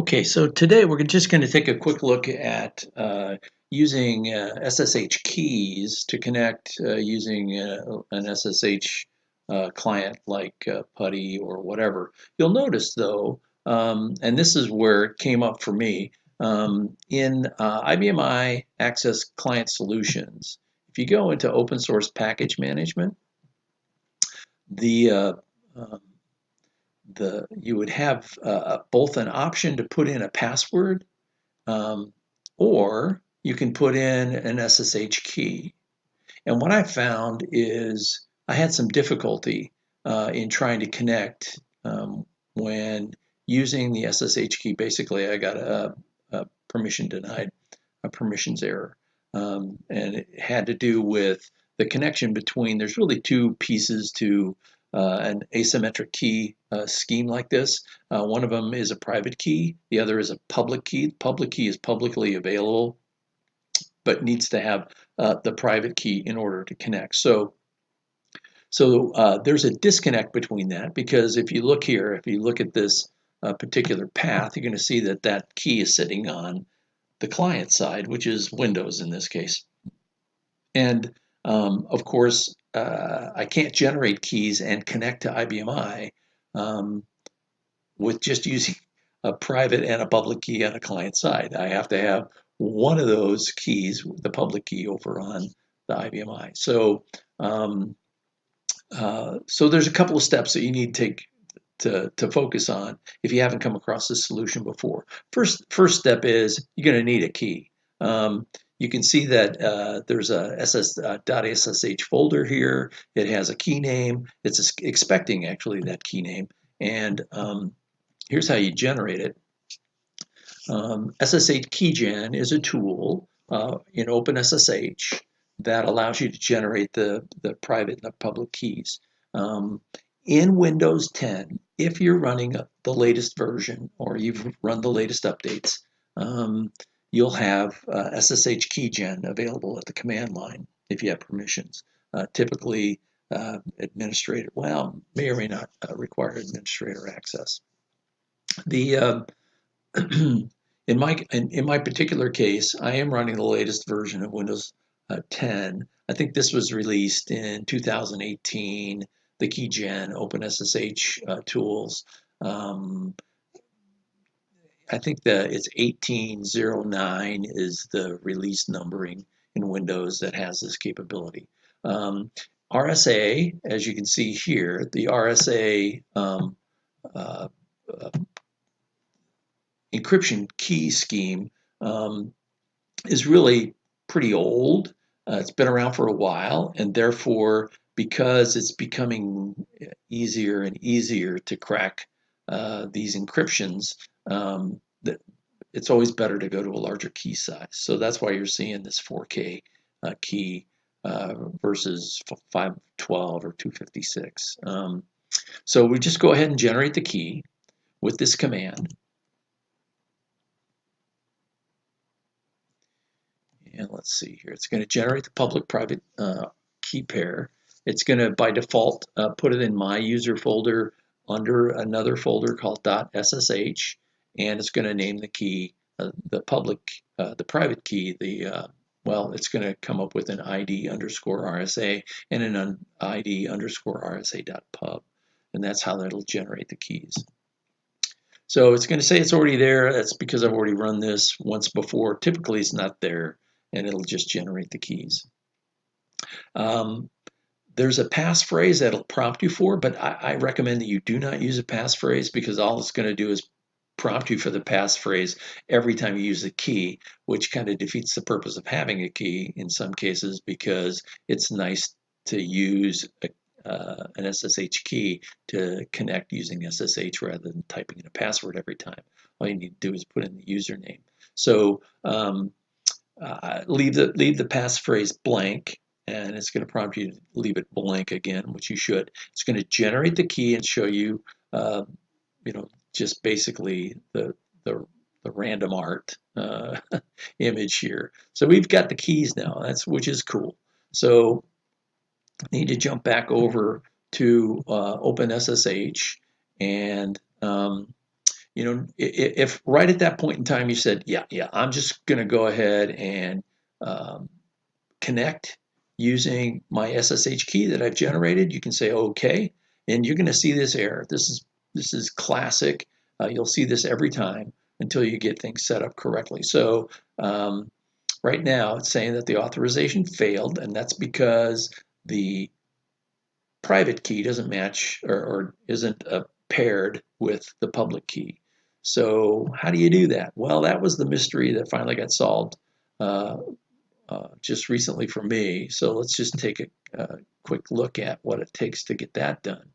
Okay, so today we're just going to take a quick look at using SSH keys to connect using an SSH client like PuTTY or whatever. You'll notice though, and this is where it came up for me, in IBM iACS Client Solutions, if you go into open source package management, the um, you would have both an option to put in a password, um, or you can put in an SSH key. And what I found is I had some difficulty in trying to connect when using the SSH key. Basically, I got a permission denied, a permissions error. And it had to do with the connection between, there's really two pieces to an asymmetric key scheme like this. One of them is a private key, the other is a public key. The public key is publicly available, but needs to have the private key in order to connect. So there's a disconnect between that, because if you look here, if you look at this particular path, you're going to see that that key is sitting on the client side, which is Windows in this case. And of course, I can't generate keys and connect to IBM I with just using a private and a public key on a client side. I have to have one of those keys, the public key, over on the IBM I. So there's a couple of steps that you need to take to focus on if you haven't come across this solution before. First step is you're going to need a key. You can see that there's a .ssh folder here. It has a key name. It's expecting actually that key name. And here's how you generate it. SSH Keygen is a tool in OpenSSH that allows you to generate the private and the public keys. In Windows 10, if you're running the latest version or you've run the latest updates, you'll have SSH Keygen available at the command line if you have permissions. Typically, administrator, well, may or may not require administrator access. The in my particular case, I am running the latest version of Windows 10. I think this was released in 2018. The Keygen OpenSSH tools. I think that it's 1809 is the release numbering in Windows that has this capability. RSA, as you can see here, the RSA uh, encryption key scheme is really pretty old. It's been around for a while, and therefore, because it's becoming easier and easier to crack these encryptions, it's always better to go to a larger key size. So that's why you're seeing this 4K key versus 512 or 256. So we just go ahead and generate the key with this command. And let's see here. It's going to generate the public-private key pair. It's going to, by default, put it in my user folder under another folder called .ssh, and it's going to name the key the private key. Well, it's going to come up with an ID underscore RSA and an ID underscore RSA.pub, and that's how that'll generate the keys. So it's going to say it's already there. That's because I've already run this once before. Typically, it's not there, and it'll just generate the keys. There's a passphrase that'll prompt you for, but I recommend that you do not use a passphrase, because all it's going to do is prompt you for the passphrase every time you use a key, which kind of defeats the purpose of having a key in some cases, because it's nice to use an SSH key to connect using SSH rather than typing in a password every time. All you need to do is put in the username. So leave the passphrase blank, and it's going to prompt you to leave it blank again, which you should. It's going to generate the key and show you, just basically the random art image here. So we've got the keys now, which is cool. So need to jump back over to OpenSSH, and if right at that point in time you said, yeah, I'm just going to go ahead and um, connect using my SSH key that I've generated, you can say OK, and you're going to see this error. This is classic. You'll see this every time until you get things set up correctly. So right now it's saying that the authorization failed, and that's because the private key doesn't match or isn't paired with the public key. So how do you do that? Well, that was the mystery that finally got solved uh, just recently for me. So let's just take a quick look at what it takes to get that done.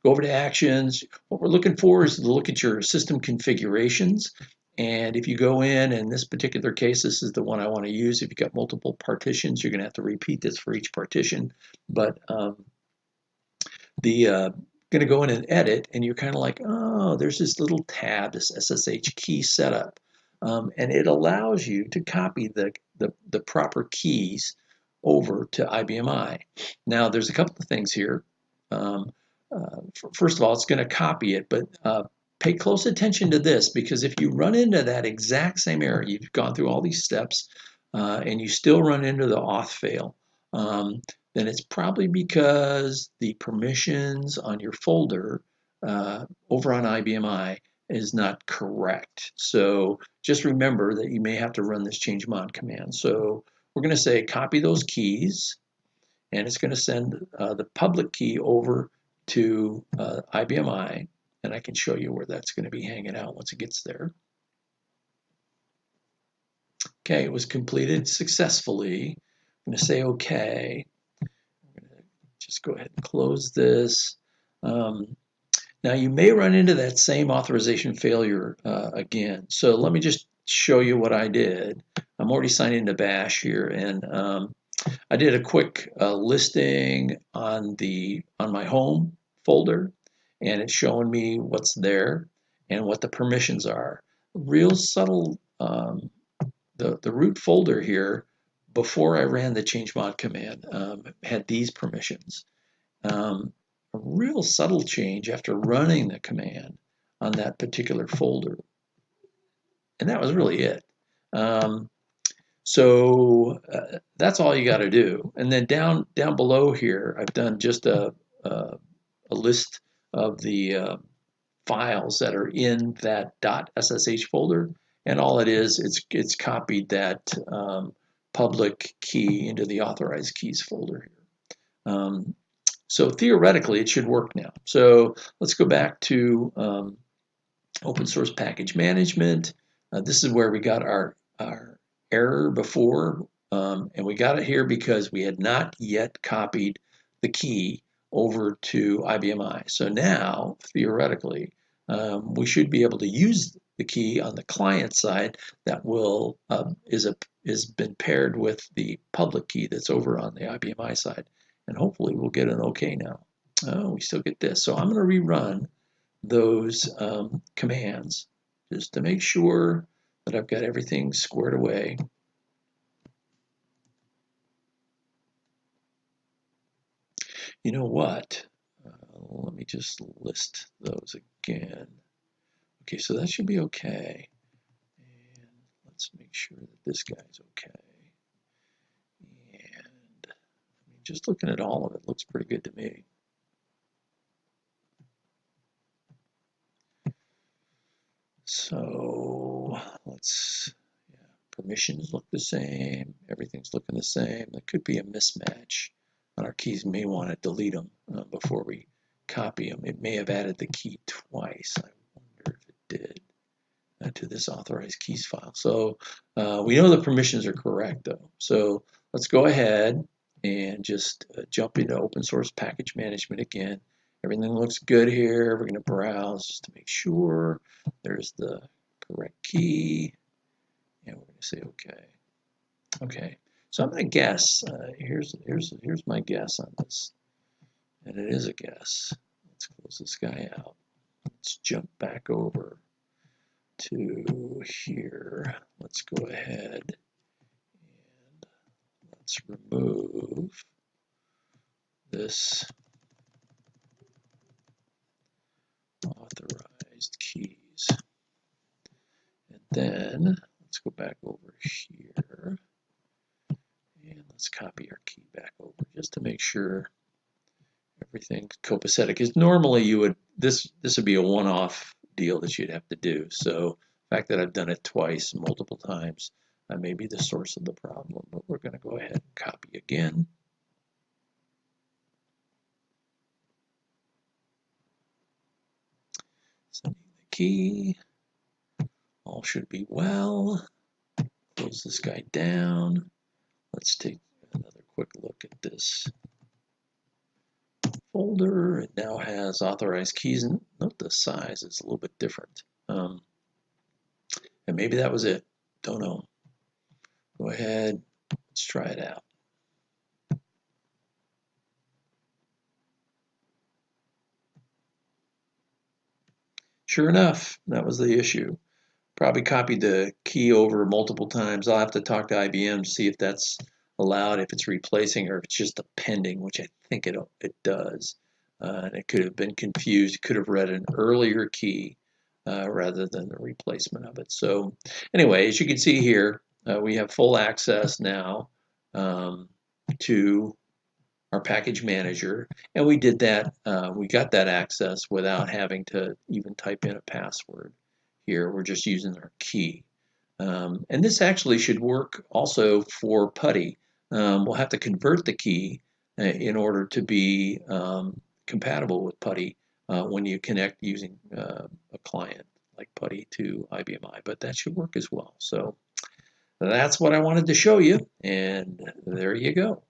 Go over to Actions. What we're looking for is to look at your system configurations. And if you go in this particular case, this is the one I want to use. If you've got multiple partitions, you're going to have to repeat this for each partition. But the going to go in and edit, and you're kind of like, oh, there's this little tab, this SSH key setup, and it allows you to copy the proper keys over to IBMI. Now, there's a couple of things here. First of all, it's going to copy it, but pay close attention to this, because if you run into that exact same error, you've gone through all these steps, and you still run into the auth fail, then it's probably because the permissions on your folder over on IBMI is not correct. So just remember that you may have to run this changemod command. So we're going to say copy those keys, and it's going to send the public key over to IBMI, and I can show you where that's going to be hanging out once it gets there. Okay, it was completed successfully. I'm going to say OK. Just go ahead and close this. Now you may run into that same authorization failure again. So let me just show you what I did. I'm already signed into Bash here, and I did a quick listing on my home folder, and it's showing me what's there and what the permissions are. Real subtle. The root folder here, before I ran the changemod command, had these permissions. A real subtle change after running the command on that particular folder. And that was really it. So that's all you got to do. And then down below here, I've done just a list of the files that are in that .ssh folder. And all it is, it's copied that public key into the authorized keys folder here. So theoretically, it should work now. So let's go back to open source package management. This is where we got our error before, and we got it here because we had not yet copied the key over to IBMI. So now, theoretically, we should be able to use the key on the client side that will is been paired with the public key that's over on the IBMI side. And hopefully we'll get an OK now. Oh, we still get this. So I'm going to rerun those commands just to make sure that I've got everything squared away. You know what? Let me just list those again. Okay, so that should be okay. And let's make sure that this guy's okay. And just looking at all of it, looks pretty good to me. So permissions look the same. Everything's looking the same. There could be a mismatch on our keys. We may want to delete them before we copy them. It may have added the key twice. I wonder if it did to this authorized keys file. So we know the permissions are correct though. So let's go ahead and just jump into open source package management again. Everything looks good here. We're going to browse just to make sure there's the correct key, and we're going to say OK. Okay, so I'm going to guess. Here's my guess on this, and it is a guess. Let's close this guy out. Let's jump back over to here. Let's go ahead and let's remove this authorized keys. then let's go back over here and let's copy our key back over just to make sure everything's copacetic. Because normally you would this would be a one-off deal that you'd have to do. So the fact that I've done it twice, multiple times, may be the source of the problem. But we're going to go ahead and copy again. Sending the key. All should be well. Close this guy down. Let's take another quick look at this folder. It now has authorized keys, and note the size is a little bit different. And maybe that was it. Don't know. Go ahead. Let's try it out. Sure enough, that was the issue. Probably copied the key over multiple times. I'll have to talk to IBM to see if that's allowed, if it's replacing or if it's just appending, which I think it does. And it could have been confused. It could have read an earlier key rather than the replacement of it. So anyway, as you can see here, we have full access now to our package manager, and we did that. We got that access without having to even type in a password. Here, we're just using our key. And this actually should work also for PuTTY. We'll have to convert the key in order to be compatible with PuTTY when you connect using a client like PuTTY to IBMI, but that should work as well. So that's what I wanted to show you, and there you go.